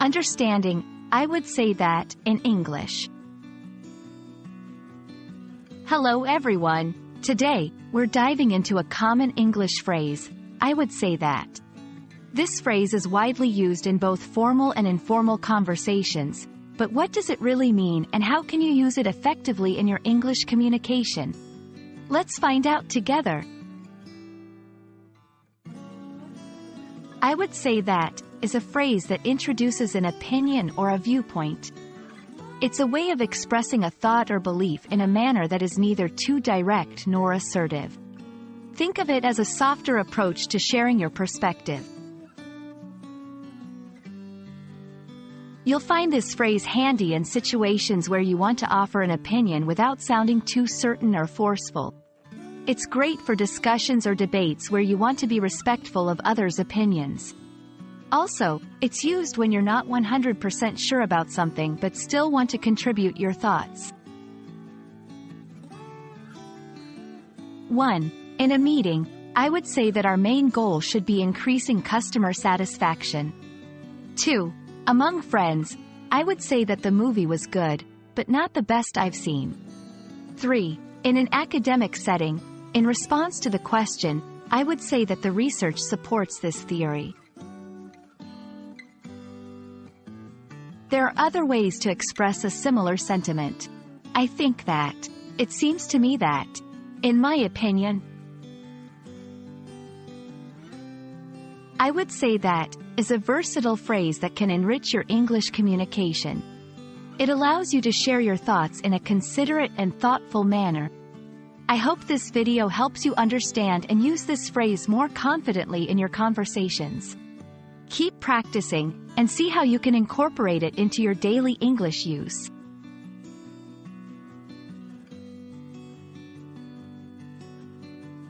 Understanding, I would say that, in English. Hello everyone. Today, we're diving into a common English phrase, I would say that. This phrase is widely used in both formal and informal conversations, but what does it really mean and how can you use it effectively in your English communication? Let's find out together. I would say that is a phrase that introduces an opinion or a viewpoint. It's a way of expressing a thought or belief in a manner that is neither too direct nor assertive. Think of it as a softer approach to sharing your perspective. You'll find this phrase handy in situations where you want to offer an opinion without sounding too certain or forceful. It's great for discussions or debates where you want to be respectful of others' opinions. Also, it's used when you're not 100% sure about something but still want to contribute your thoughts. 1. In a meeting, I would say that our main goal should be increasing customer satisfaction. 2. Among friends, I would say that the movie was good, but not the best I've seen. 3. In an academic setting, in response to the question, I would say that the research supports this theory. There are other ways to express a similar sentiment. I think that. It seems to me that. In my opinion. I would say that is a versatile phrase that can enrich your English communication. It allows you to share your thoughts in a considerate and thoughtful manner. I hope this video helps you understand and use this phrase more confidently in your conversations. Keep practicing, and see how you can incorporate it into your daily English use.